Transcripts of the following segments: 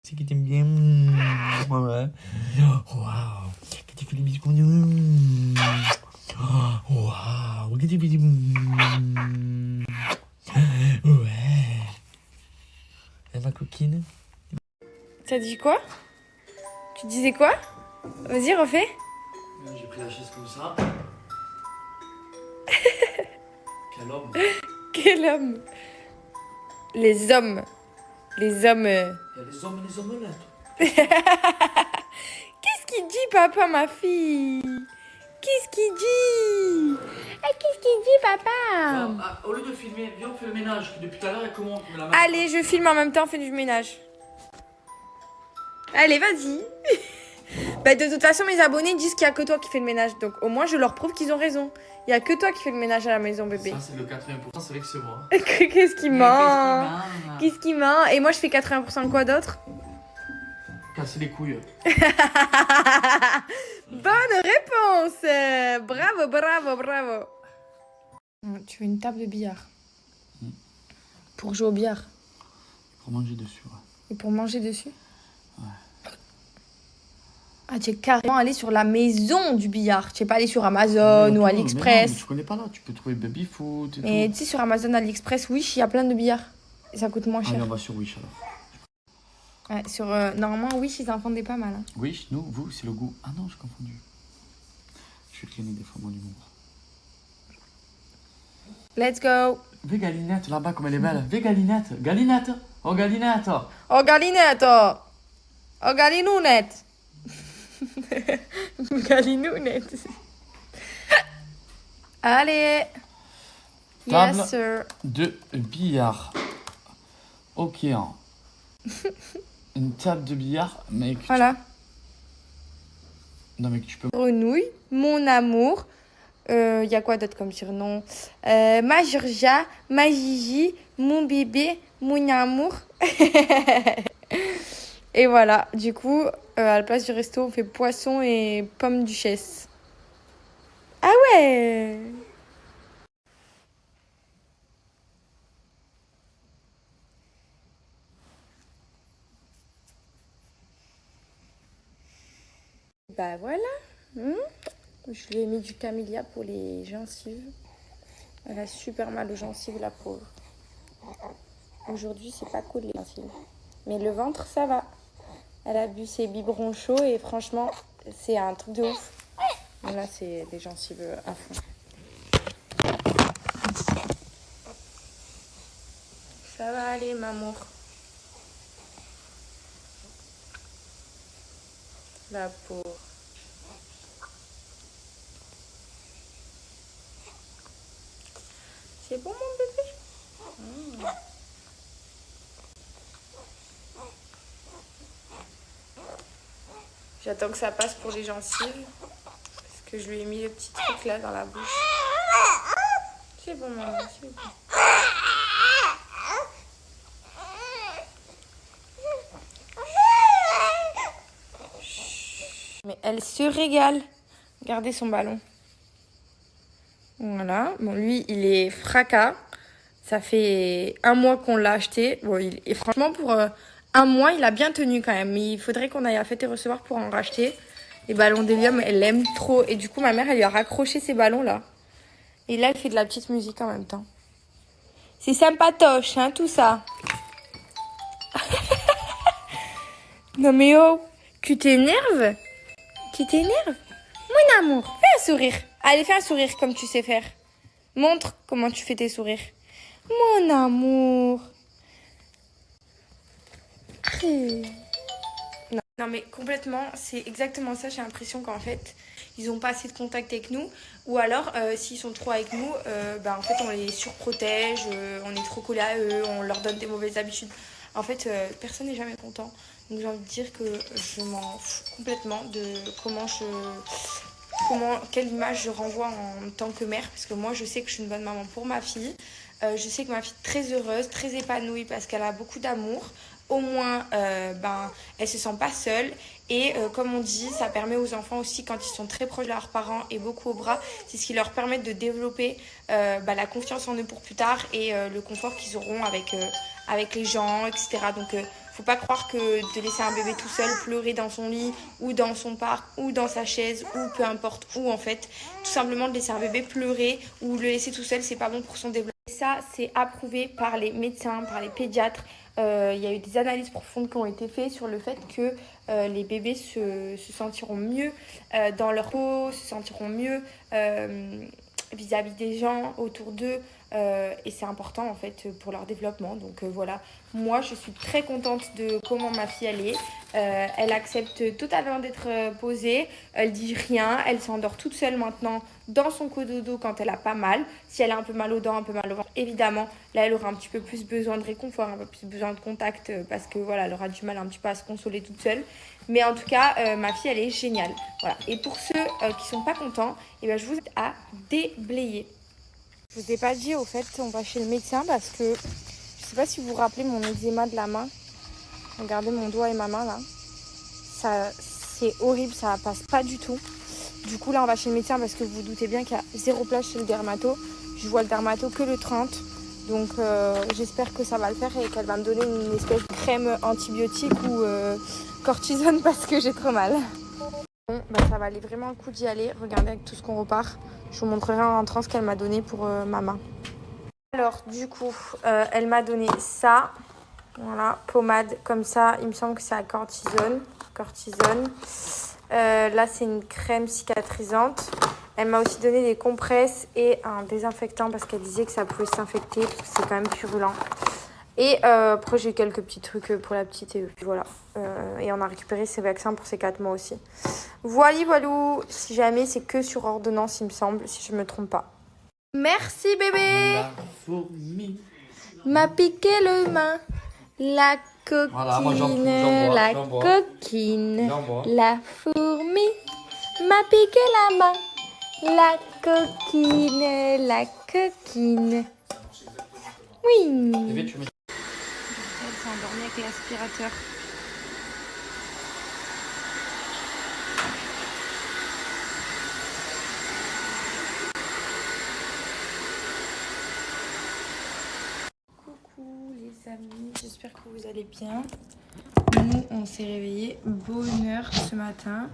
C'est qui t'aime bien. Ouais. Waouh. Que tu fais les bisous. Waouh. Que tu fais des. Ouais. Et ma coquine. T'as dit quoi? Tu disais quoi? Vas-y, refais. J'ai pris la chaise comme ça. Quel homme. Quel homme? Les hommes. Les hommes. Il y a les hommes et les omelettes. Qu'est-ce qu'il dit, papa, ma fille? Qu'est-ce qu'il dit? Qu'est-ce qu'il dit, papa? Au lieu de filmer, viens on fait le ménage. Depuis tout à l'heure, il y a comment on met la main. Allez, je filme en même temps, on fait du ménage. Allez, vas-y. Bah, de toute façon, mes abonnés disent qu'il n'y a que toi qui fais le ménage. Donc, au moins, je leur prouve qu'ils ont raison. Il n'y a que toi qui fais le ménage à la maison, bébé. Ça, c'est le 80%, c'est vrai que c'est moi. Qu'est-ce qu'il ment? Qu'est-ce qu'il ment? Et moi, je fais 80% de quoi d'autre? Casser les couilles. Bonne réponse! Bravo, bravo, bravo. Tu veux une table de billard? Pour jouer au billard? Pour manger dessus, ouais. Et pour manger dessus? Ouais. Ah, tu es carrément allé sur la maison du billard. Tu n'es pas allé sur Amazon ou AliExpress. Mais tu connais pas là, tu peux trouver Baby Foot et mais tout. Tu sais, sur Amazon, AliExpress, Wish, il y a plein de billards. Et ça coûte moins cher. Allez, on va sur Wish alors. Ouais, normalement, Wish, ils en vendaient pas mal. Hein. Wish, nous, vous, c'est le goût. Ah non, j'ai confondu. Je suis cliné des fois mon humour. Let's go! Végalinette, là-bas, comme elle est belle. Végalinette, Galinette. Oh, Galinette. Oh, Galinette! Oh, Galinounette! Galinounette! Allez! Table Yes, sir! de billard. Ok. Hein. Une table de billard, mec. Voilà. Non, mec, tu peux. Grenouille, mon amour. Y a quoi d'autre comme surnom? Ma Georgia, ma Gigi, mon bébé, mon amour. Et voilà, du coup, à la place du resto, on fait poisson et pomme duchesse. Ah ouais! Bah voilà. Je lui ai mis du camélia pour les gencives. Elle a super mal aux gencives, la pauvre. Aujourd'hui, c'est pas cool les gencives. Mais le ventre, ça va. Elle a bu ses biberons chauds et franchement, c'est un truc de ouf. Là, c'est les gencives à fond. Ça va aller, maman. La pauvre. C'est bon, mon bébé? J'attends que ça passe pour les gencives. Parce que je lui ai mis le petit truc là dans la bouche. C'est bon, maman, c'est bon. Mais elle se régale. Regardez son ballon. Voilà. Bon, lui, il est fracas. Ça fait 1 mois qu'on l'a acheté. Bon, et franchement, pour 1 mois, il a bien tenu quand même. Mais il faudrait qu'on aille à Fête et Recevoir pour en racheter. Les ballons d'hélium, elle l'aime trop. Et du coup, ma mère, elle lui a raccroché ces ballons-là. Et là, elle fait de la petite musique en même temps. C'est sympatoche, hein, tout ça. Non mais oh, tu t'énerves? Tu t'énerves? Mon amour, fais un sourire. Allez, fais un sourire comme tu sais faire. Montre comment tu fais tes sourires. Mon amour. Non mais complètement, c'est exactement ça. J'ai l'impression qu'en fait, ils ont pas assez de contact avec nous. Ou alors, s'ils sont trop avec nous, en fait, on les surprotège, on est trop collés à eux, on leur donne des mauvaises habitudes. En fait, personne n'est jamais content. Donc j'ai envie de dire que je m'en fous complètement de quelle image je renvoie en tant que mère. Parce que moi, je sais que je suis une bonne maman pour ma fille. Je sais que ma fille est très heureuse, très épanouie parce qu'elle a beaucoup d'amour. Au moins, elle se sent pas seule. Et comme on dit, ça permet aux enfants aussi, quand ils sont très proches de leurs parents et beaucoup au bras, c'est ce qui leur permet de développer la confiance en eux pour plus tard et le confort qu'ils auront avec les gens, etc. Donc Faut pas croire que de laisser un bébé tout seul pleurer dans son lit ou dans son parc ou dans sa chaise ou peu importe où en fait, tout simplement de laisser un bébé pleurer ou le laisser tout seul, c'est pas bon pour son développement. Et ça, c'est approuvé par les médecins, par les pédiatres. Il y a eu des analyses profondes qui ont été faites sur le fait que les bébés se sentiront mieux dans leur peau, se sentiront mieux vis-à-vis des gens autour d'eux. Et c'est important en fait pour leur développement. Donc voilà, moi je suis très contente de comment ma fille elle est. Elle accepte totalement d'être posée, elle dit rien, elle s'endort toute seule maintenant dans son cododo quand elle a pas mal. Si elle a un peu mal aux dents, un peu mal au ventre, évidemment, là elle aura un petit peu plus besoin de réconfort, un peu plus besoin de contact parce que voilà, elle aura du mal un petit peu à se consoler toute seule. Mais en tout cas, ma fille elle est géniale. Voilà. Et pour ceux qui sont pas contents, eh ben, je vous invite à déblayer. Je vous ai pas dit, au fait, on va chez le médecin parce que je sais pas si vous vous rappelez mon eczéma de la main. Regardez mon doigt et ma main là. Ça, c'est horrible, ça passe pas du tout. Du coup, là, on va chez le médecin parce que vous vous doutez bien qu'il y a 0 place chez le dermato. Je vois le dermato que le 30. Donc, j'espère que ça va le faire et qu'elle va me donner une espèce de crème antibiotique ou cortisone parce que j'ai trop mal. Bon, bah, ça valait vraiment le coup d'y aller. Regardez avec tout ce qu'on repart. Je vous montrerai en rentrant ce qu'elle m'a donné pour ma main. Alors, du coup, elle m'a donné ça. Voilà, pommade comme ça. Il me semble que c'est à cortisone. Là, c'est une crème cicatrisante. Elle m'a aussi donné des compresses et un désinfectant parce qu'elle disait que ça pouvait s'infecter parce que c'est quand même purulent. Et après, j'ai eu quelques petits trucs pour la petite et puis voilà. Et on a récupéré ses vaccins pour ses 4 mois aussi. Voilou. Si jamais, c'est que sur ordonnance, il me semble, si je me trompe pas. Merci bébé. La fourmi. M'a piqué le main. La coquine, Voilà, moi, j'en bois. coquine, J'en bois. la fourmi m'a piqué la main. La coquine. Oui. Bébé, tu mets... Elle s'est endormie avec l'aspirateur. Coucou les amis, j'espère que vous allez bien. Nous, on s'est réveillés bonne heure ce matin.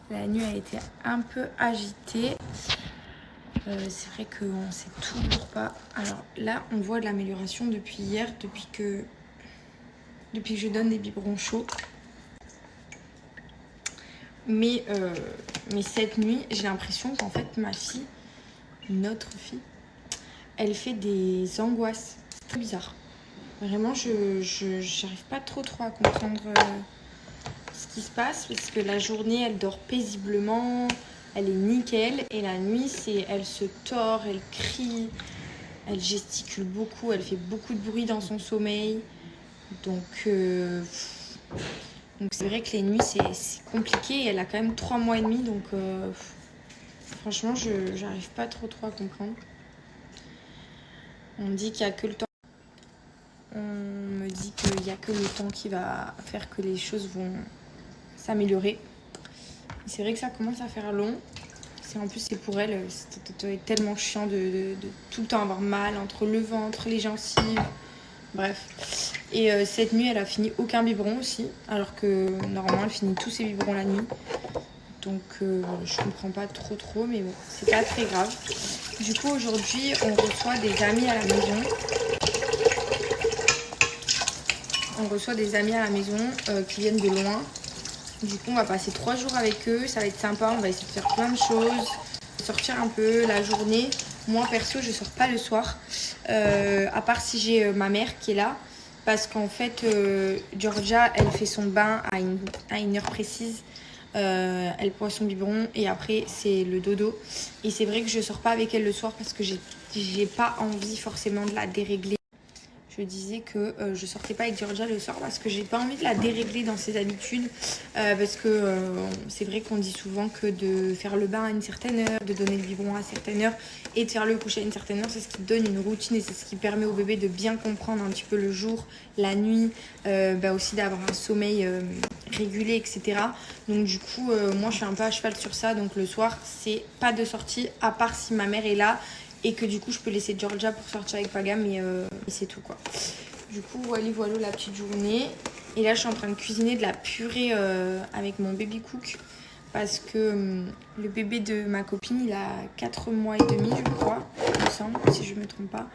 La nuit a été un peu agitée. C'est vrai qu'on ne sait toujours pas. Alors là, on voit de l'amélioration depuis hier, depuis que je donne des biberons chauds. Mais cette nuit, j'ai l'impression qu'en fait, ma fille, notre fille, elle fait des angoisses. C'est très bizarre. Vraiment, je n'arrive pas trop à comprendre ce qui se passe parce que la journée, elle dort paisiblement, elle est nickel. Et la nuit, elle se tord, elle crie, elle gesticule beaucoup, elle fait beaucoup de bruit dans son sommeil. Donc c'est vrai que les nuits, c'est compliqué. Et elle a quand même 3 mois et demi, donc franchement, je n'arrive pas trop à comprendre. On dit qu'il n'y a que le temps. On me dit qu'il n'y a que le temps qui va faire que les choses vont s'améliorer. C'est vrai que ça commence à faire long. En plus, c'est pour elle, c'était tellement chiant de tout le temps avoir mal entre le ventre, les gencives. Bref. Et cette nuit, elle a fini aucun biberon aussi. Alors que normalement, elle finit tous ses biberons la nuit. Donc, je comprends pas trop. Mais bon, c'est pas très grave. Du coup, aujourd'hui, on reçoit des amis à la maison. Qui viennent de loin. Du coup, on va passer 3 jours avec eux. Ça va être sympa. On va essayer de faire plein de choses. Sortir un peu la journée. Moi, perso, je sors pas le soir. À part si j'ai ma mère qui est là. Parce qu'en fait, Georgia, elle fait son bain à une heure précise. Elle boit son biberon et après, c'est le dodo. Et c'est vrai que je sors pas avec elle le soir parce que j'ai pas envie forcément de la dérégler. Je disais que je sortais pas avec Georgia le soir parce que j'ai pas envie de la dérégler dans ses habitudes. Parce que c'est vrai qu'on dit souvent que de faire le bain à une certaine heure, de donner le biberon à une certaine heure et de faire le coucher à une certaine heure, c'est ce qui donne une routine et c'est ce qui permet au bébé de bien comprendre un petit peu le jour, la nuit, aussi d'avoir un sommeil régulé, etc. Donc du coup, moi je suis un peu à cheval sur ça. Donc le soir, c'est pas de sortie à part si ma mère est là. Et que du coup, je peux laisser Georgia pour sortir avec Paga, mais c'est tout quoi. Du coup, voilà la petite journée. Et là, je suis en train de cuisiner de la purée avec mon baby cook. Parce que le bébé de ma copine, il a 4 mois et demi, je crois, il me semble, si je ne me trompe pas.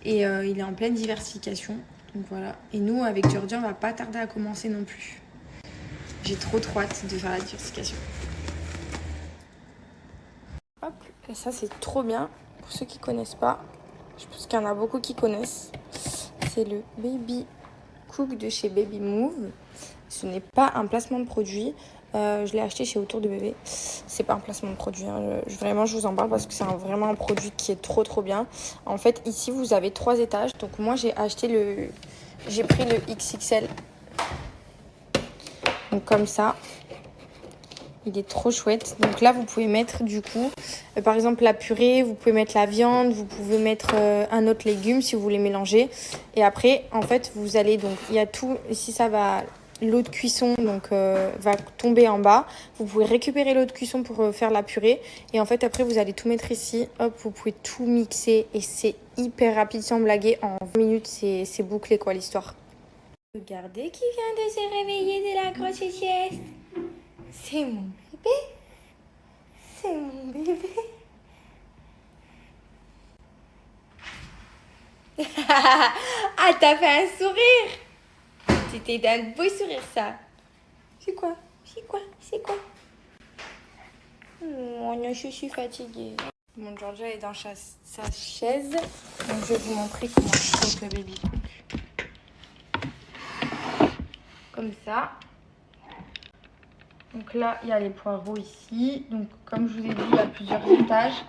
Et il est en pleine diversification. Donc voilà. Et nous, avec Georgia, on va pas tarder à commencer non plus. J'ai trop hâte de faire la diversification. Hop, et ça c'est trop bien. Pour ceux qui connaissent pas, je pense qu'il y en a beaucoup qui connaissent. C'est le Baby Cook de chez Baby Move. Ce n'est pas un placement de produit. Je l'ai acheté chez Autour de Bébé. C'est pas un placement de produit. Hein. Vraiment, je vous en parle parce que c'est vraiment un produit qui est trop bien. En fait, ici, vous avez 3 étages. Donc moi, j'ai pris le XXL. Donc comme ça. Il est trop chouette. Donc là, vous pouvez mettre du coup, par exemple la purée, vous pouvez mettre la viande, vous pouvez mettre un autre légume si vous voulez mélanger. Et après, en fait, vous allez donc, il y a tout, ici ça va, l'eau de cuisson donc va tomber en bas. Vous pouvez récupérer l'eau de cuisson pour faire la purée. Et en fait, après, vous allez tout mettre ici. Hop, vous pouvez tout mixer et c'est hyper rapide sans blaguer. En 20 minutes, c'est bouclé quoi l'histoire. Regardez qui vient de se réveiller de la grosse sieste. C'est mon bébé. C'est mon bébé. Ah, t'as fait un sourire. C'était un beau sourire, ça. C'est quoi? C'est quoi? C'est quoi? Oh non, je suis fatiguée. Mon Georgia est dans sa chaise. Donc, je vais vous montrer comment je fais le baby cook. Comme ça. Donc là, il y a les poireaux ici. Donc comme je vous ai dit, il y a plusieurs étages.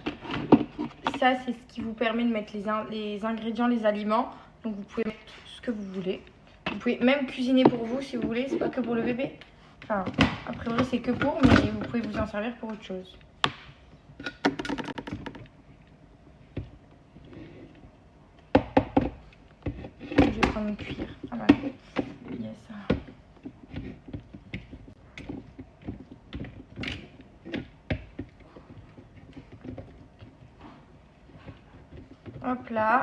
Ça, c'est ce qui vous permet de mettre les ingrédients, les aliments. Donc vous pouvez mettre ce que vous voulez. Vous pouvez même cuisiner pour vous si vous voulez. C'est pas que pour le bébé. Enfin, a priori, c'est que pour, mais vous pouvez vous en servir pour autre chose. Je vais prendre une cuillère. Ah bah, yes. Hop là.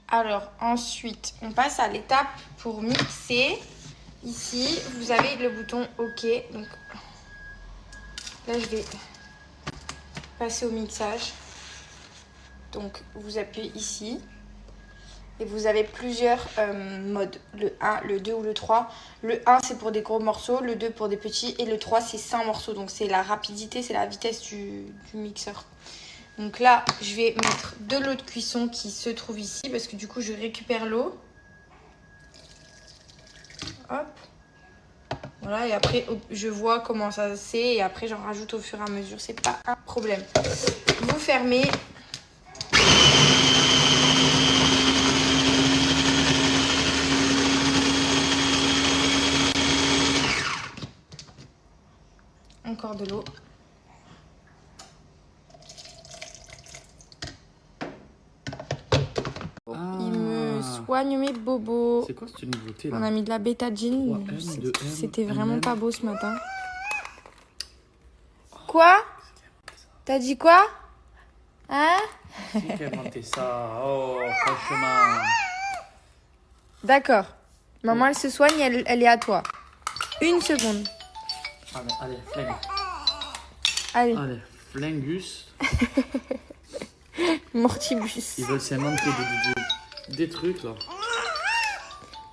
Alors ensuite, on passe à l'étape pour mixer. Ici, vous avez le bouton OK. Donc là, je vais passer au mixage. Donc vous appuyez ici. Et vous avez plusieurs modes, le 1, le 2 ou le 3. Le 1, c'est pour des gros morceaux, le 2 pour des petits, et le 3, c'est 5 morceaux. Donc c'est la rapidité, c'est la vitesse du mixeur. Donc là, je vais mettre de l'eau de cuisson qui se trouve ici, parce que du coup, je récupère l'eau. Hop. Voilà, et après, je vois comment ça c'est, et après, j'en rajoute au fur et à mesure. C'est pas un problème. Vous fermez. Encore de l'eau. Il me soigne mes bobos. C'est quoi cette nouveauté là? On a mis de la bétadine. C'était vraiment pas beau ce matin. Quoi? T'as dit quoi? Hein? Qui a inventé ça? Oh, franchement. D'accord. Maman, elle se soigne, elle est à toi. 1 seconde. Allez, flingue. Allez. Flingus. Mortibus. Ils veulent s'inventer des trucs là.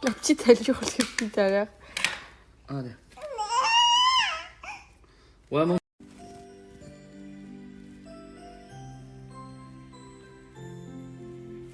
La petite, elle hurle depuis tout à l'heure. Allez. Ouais, mon